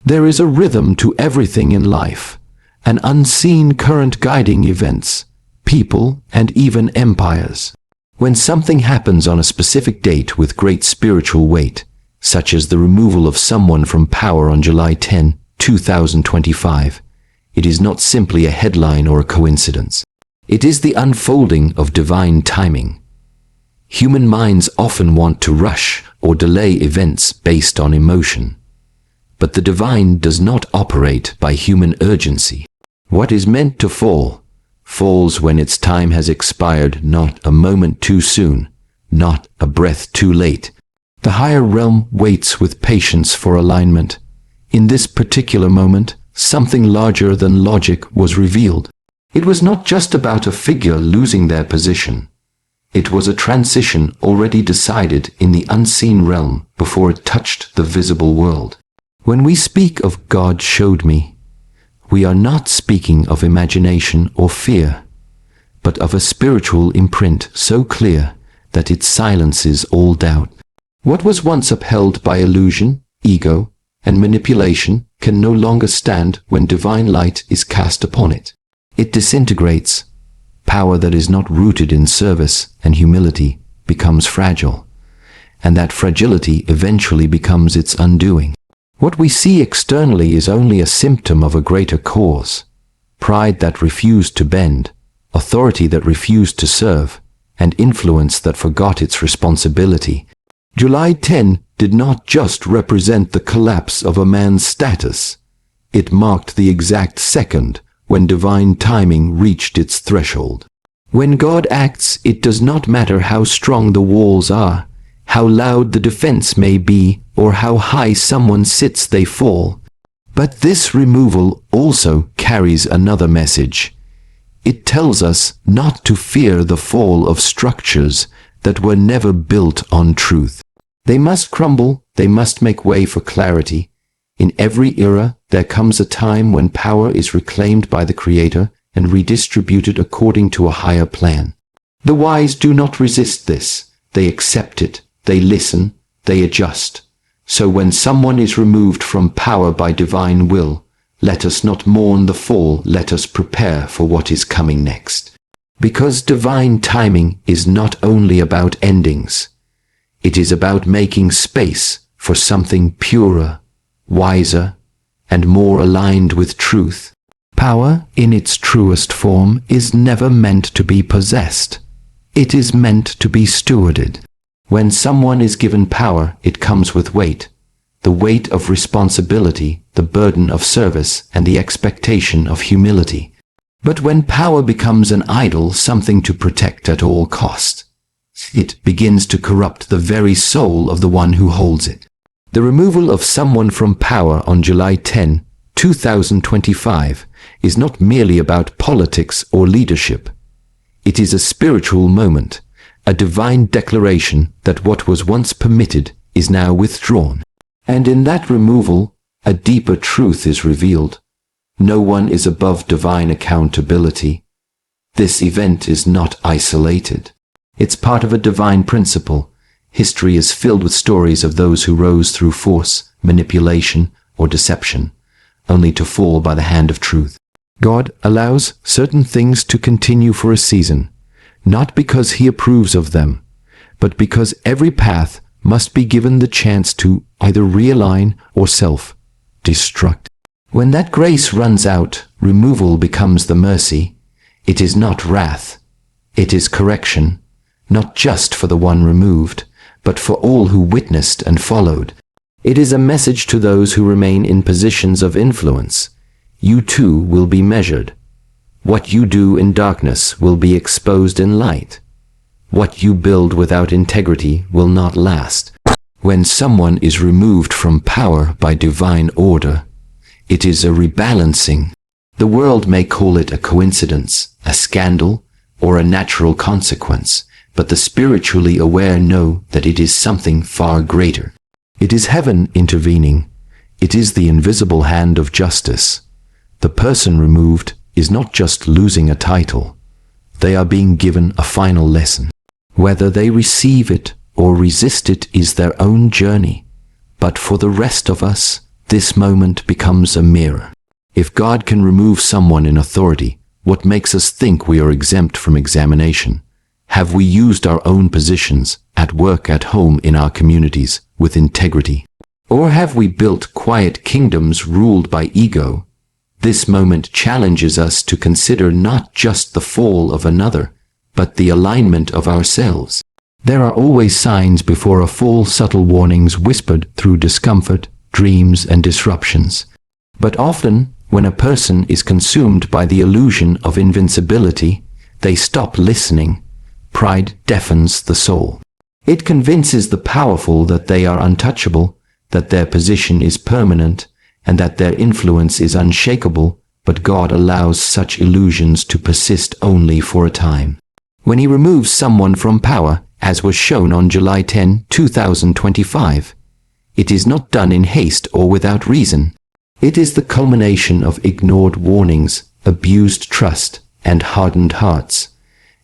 There is a rhythm to everything in life, an unseen current guiding events, people, and even empires. When something happens on a specific date with great spiritual weight, such as the removal of someone from power on July 10, 2025, it is not simply a headline or a coincidence. It is the unfolding of divine timing. Human minds often want to rush or delay events based on emotion. But the divine does not operate by human urgency. What is meant to fall, falls when its time has expired, not a moment too soon, not a breath too late. The higher realm waits with patience for alignment. In this particular moment, something larger than logic was revealed. It was not just about a figure losing their position. It was a transition already decided in the unseen realm before it touched the visible world. When we speak of God showed me, we are not speaking of imagination or fear, but of a spiritual imprint so clear that it silences all doubt. What was once upheld by illusion, ego, and manipulation can no longer stand when divine light is cast upon it. It disintegrates. Power that is not rooted in service and humility becomes fragile, and that fragility eventually becomes its undoing. What we see externally is only a symptom of a greater cause. Pride that refused to bend, authority that refused to serve, and influence that forgot its responsibility. July 10 did not just represent the collapse of a man's status. It marked the exact second when divine timing reached its threshold. When God acts, it does not matter how strong the walls are, how loud the defense may be, or how high someone sits they fall. But this removal also carries another message. It tells us not to fear the fall of structures that were never built on truth. They must crumble, they must make way for clarity. In every era, there comes a time when power is reclaimed by the Creator and redistributed according to a higher plan. The wise do not resist this. They accept it, they listen, they adjust. So when someone is removed from power by divine will, let us not mourn the fall, let us prepare for what is coming next. Because divine timing is not only about endings. It is about making space for something purer, wiser, and more aligned with truth. Power, in its truest form, is never meant to be possessed. It is meant to be stewarded. When someone is given power, it comes with weight. The weight of responsibility, the burden of service, and the expectation of humility. But when power becomes an idol, something to protect at all cost, it begins to corrupt the very soul of the one who holds it. The removal of someone from power on July 10, 2025 is not merely about politics or leadership. It is a spiritual moment, a divine declaration that what was once permitted is now withdrawn. And in that removal, a deeper truth is revealed. No one is above divine accountability. This event is not isolated. It's part of a divine principle. History is filled with stories of those who rose through force, manipulation, or deception, only to fall by the hand of truth. God allows certain things to continue for a season, not because He approves of them, but because every path must be given the chance to either realign or self-destruct. When that grace runs out, removal becomes the mercy. It is not wrath. It is correction, not just for the one removed, but for all who witnessed and followed. It is a message to those who remain in positions of influence. You too will be measured. What you do in darkness will be exposed in light. What you build without integrity will not last. When someone is removed from power by divine order, it is a rebalancing. The world may call it a coincidence, a scandal, or a natural consequence, but the spiritually aware know that it is something far greater. It is heaven intervening. It is the invisible hand of justice. The person removed is not just losing a title. They are being given a final lesson. Whether they receive it or resist it is their own journey. But for the rest of us, This moment becomes a mirror. If God can remove someone in authority, what makes us think we are exempt from examination? Have we used our own positions, at work, at home, in our communities, with integrity? Or have we built quiet kingdoms ruled by ego? This moment challenges us to consider not just the fall of another, but the alignment of ourselves. There are always signs before a fall, subtle warnings whispered through discomfort, dreams, and disruptions. But often, when a person is consumed by the illusion of invincibility, they stop listening. Pride deafens the soul. It convinces the powerful that they are untouchable, that their position is permanent, and that their influence is unshakable, but God allows such illusions to persist only for a time. When He removes someone from power, as was shown on July 10, 2025, it is not done in haste or without reason. It is the culmination of ignored warnings, abused trust, and hardened hearts.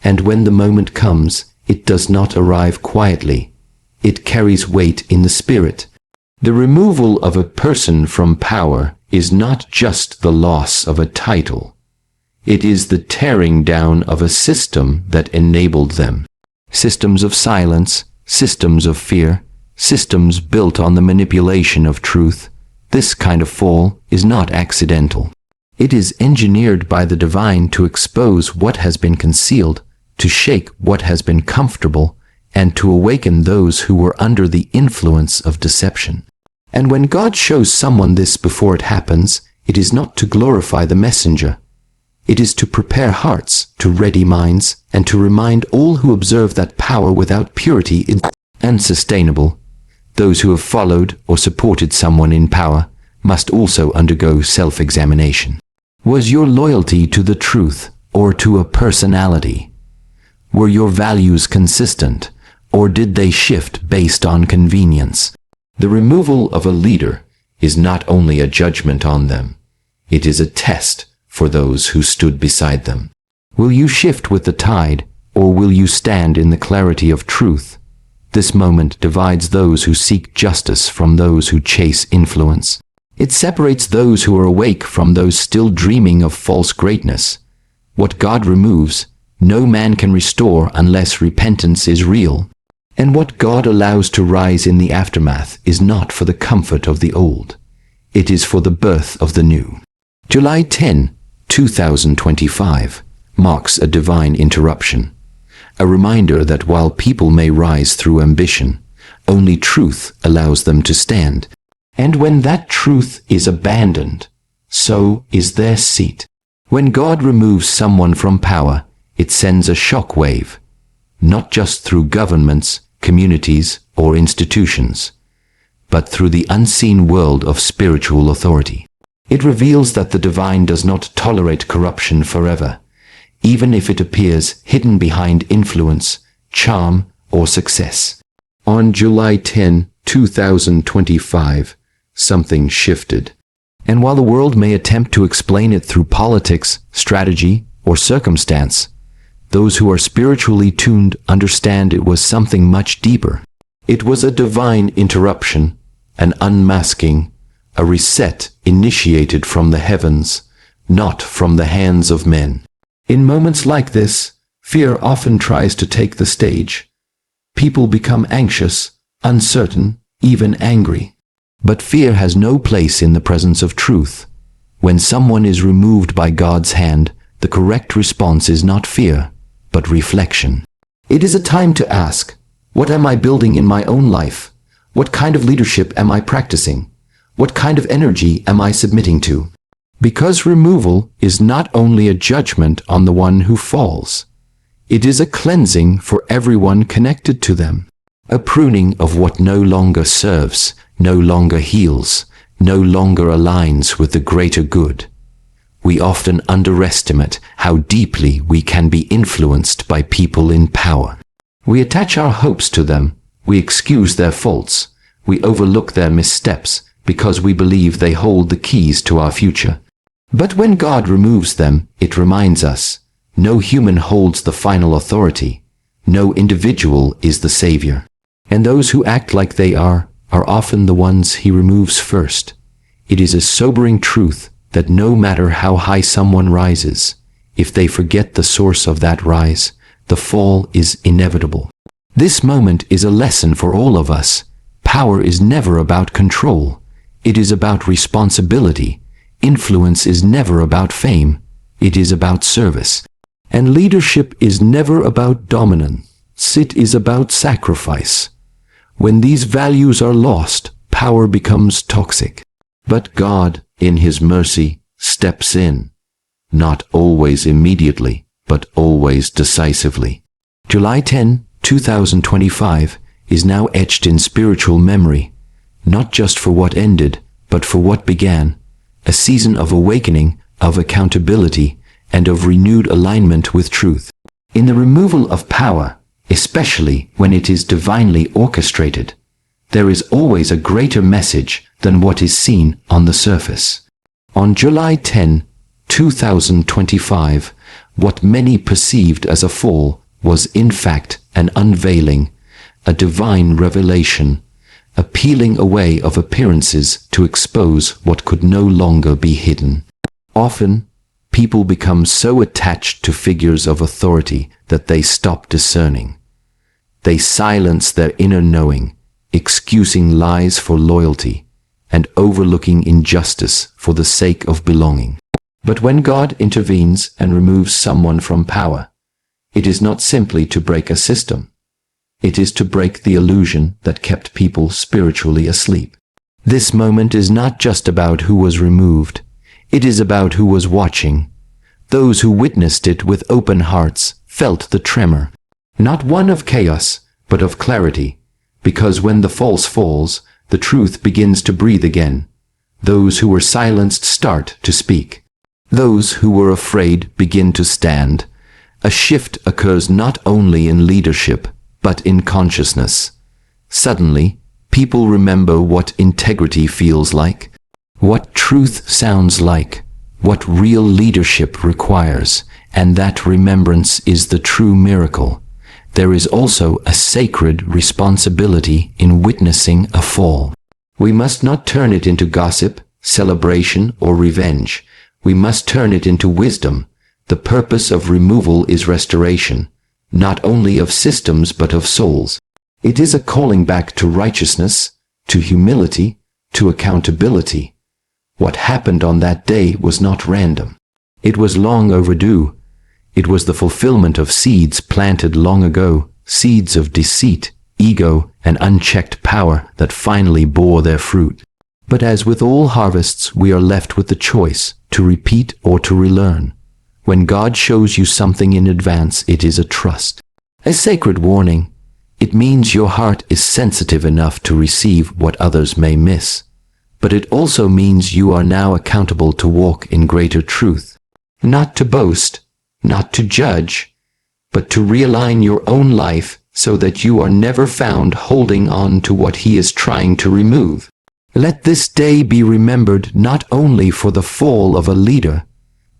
And when the moment comes, it does not arrive quietly. It carries weight in the spirit. The removal of a person from power is not just the loss of a title. It is the tearing down of a system that enabled them. Systems of silence, systems of fear, systems built on the manipulation of truth. This kind of fall is not accidental. It is engineered by the divine to expose what has been concealed, to shake what has been comfortable, and to awaken those who were under the influence of deception. And when God shows someone this before it happens, it is not to glorify the messenger. It is to prepare hearts, to ready minds, and to remind all who observe that power without purity is unsustainable. Those who have followed or supported someone in power must also undergo self-examination. Was your loyalty to the truth or to a personality? Were your values consistent, or did they shift based on convenience? The removal of a leader is not only a judgment on them, it is a test for those who stood beside them. Will you shift with the tide, or will you stand in the clarity of truth? This moment divides those who seek justice from those who chase influence. It separates those who are awake from those still dreaming of false greatness. What God removes, no man can restore unless repentance is real. And what God allows to rise in the aftermath is not for the comfort of the old. It is for the birth of the new. July 10, 2025 marks a divine interruption. A reminder that while people may rise through ambition, only truth allows them to stand. And when that truth is abandoned, so is their seat. When God removes someone from power, it sends a shock wave, not just through governments, communities, or institutions, but through the unseen world of spiritual authority. It reveals that the divine does not tolerate corruption forever, even if it appears hidden behind influence, charm, or success. On July 10, 2025, something shifted. And while the world may attempt to explain it through politics, strategy, or circumstance, those who are spiritually tuned understand it was something much deeper. It was a divine interruption, an unmasking, a reset initiated from the heavens, not from the hands of men. In moments like this, fear often tries to take the stage. People become anxious, uncertain, even angry. But fear has no place in the presence of truth. When someone is removed by God's hand, the correct response is not fear, but reflection. It is a time to ask, what am I building in my own life? What kind of leadership am I practicing? What kind of energy am I submitting to? Because removal is not only a judgment on the one who falls, it is a cleansing for everyone connected to them. A pruning of what no longer serves, no longer heals, no longer aligns with the greater good. We often underestimate how deeply we can be influenced by people in power. We attach our hopes to them, we excuse their faults, we overlook their missteps because we believe they hold the keys to our future. But when God removes them, it reminds us, no human holds the final authority, no individual is the savior. And those who act like they are often the ones He removes first. It is a sobering truth that no matter how high someone rises, if they forget the source of that rise, the fall is inevitable. This moment is a lesson for all of us. Power is never about control. It is about responsibility. Influence is never about fame. It is about service. And leadership is never about dominance. It is about sacrifice. When these values are lost, power becomes toxic. But God, in His mercy, steps in. Not always immediately, but always decisively. July 10, 2025 is now etched in spiritual memory, not just for what ended, but for what began, a season of awakening, of accountability, and of renewed alignment with truth. In the removal of power, especially when it is divinely orchestrated, there is always a greater message than what is seen on the surface. On July 10, 2025, what many perceived as a fall was in fact an unveiling, a divine revelation, a peeling away of appearances to expose what could no longer be hidden. Often, people become so attached to figures of authority that they stop discerning. They silence their inner knowing, excusing lies for loyalty, and overlooking injustice for the sake of belonging. But when God intervenes and removes someone from power, it is not simply to break a system. It is to break the illusion that kept people spiritually asleep. This moment is not just about who was removed. It is about who was watching. Those who witnessed it with open hearts felt the tremor, not one of chaos, but of clarity, because when the false falls, the truth begins to breathe again. Those who were silenced start to speak. Those who were afraid begin to stand. A shift occurs not only in leadership, but in consciousness. Suddenly, people remember what integrity feels like, what truth sounds like, what real leadership requires, and that remembrance is the true miracle. There is also a sacred responsibility in witnessing a fall. We must not turn it into gossip, celebration, or revenge. We must turn it into wisdom. The purpose of removal is restoration, not only of systems but of souls. It is a calling back to righteousness, to humility, to accountability. What happened on that day was not random. It was long overdue. It was the fulfillment of seeds planted long ago, seeds of deceit, ego, and unchecked power that finally bore their fruit. But as with all harvests, we are left with the choice to repeat or to relearn. When God shows you something in advance, it is a trust, a sacred warning. It means your heart is sensitive enough to receive what others may miss. But it also means you are now accountable to walk in greater truth, not to boast, not to judge, but to realign your own life so that you are never found holding on to what He is trying to remove. Let this day be remembered not only for the fall of a leader,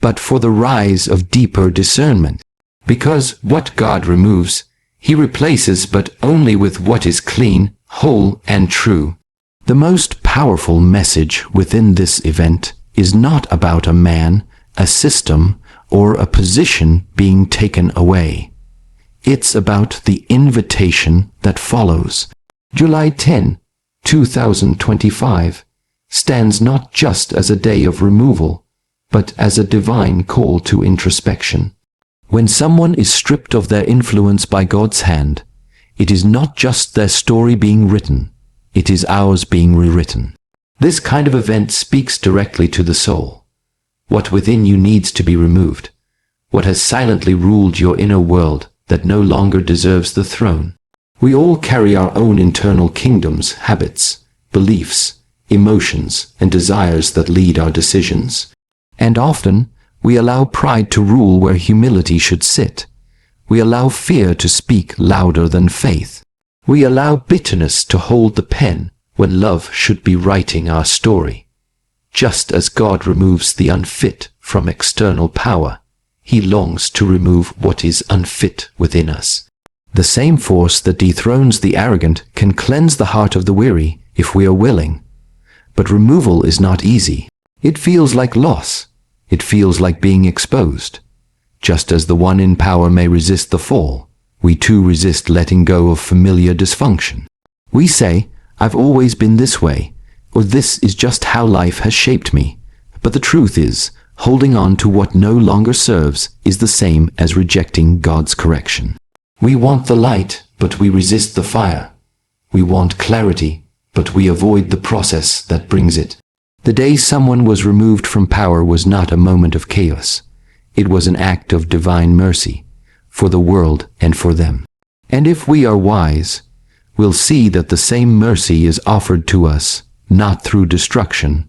but for the rise of deeper discernment. Because what God removes, He replaces, but only with what is clean, whole, and true. The most powerful message within this event is not about a man, a system, or a position being taken away. It's about the invitation that follows. July 10, 2025 stands not just as a day of removal, but as a divine call to introspection. When someone is stripped of their influence by God's hand, it is not just their story being written, it is ours being rewritten. This kind of event speaks directly to the soul. What within you needs to be removed? What has silently ruled your inner world that no longer deserves the throne? We all carry our own internal kingdoms, habits, beliefs, emotions, and desires that lead our decisions. And often, we allow pride to rule where humility should sit. We allow fear to speak louder than faith. We allow bitterness to hold the pen when love should be writing our story. Just as God removes the unfit from external power, He longs to remove what is unfit within us. The same force that dethrones the arrogant can cleanse the heart of the weary if we are willing. But removal is not easy. It feels like loss. It feels like being exposed. Just as the one in power may resist the fall, we too resist letting go of familiar dysfunction. We say, "I've always been this way," or "This is just how life has shaped me." But the truth is, holding on to what no longer serves is the same as rejecting God's correction. We want the light, but we resist the fire. We want clarity, but we avoid the process that brings it. The day someone was removed from power was not a moment of chaos. It was an act of divine mercy, for the world and for them. And if we are wise, we'll see that the same mercy is offered to us, not through destruction,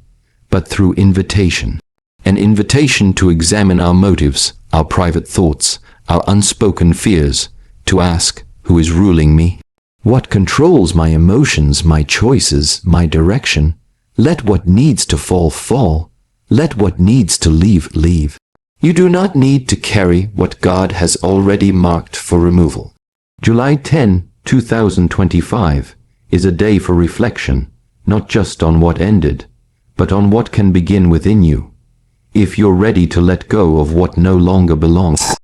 but through invitation. An invitation to examine our motives, our private thoughts, our unspoken fears, to ask, who is ruling me? What controls my emotions, my choices, my direction? Let what needs to fall, fall. Let what needs to leave, leave. You do not need to carry what God has already marked for removal. July 10, 2025 is a day for reflection, not just on what ended, but on what can begin within you. If you're ready to let go of what no longer belongs,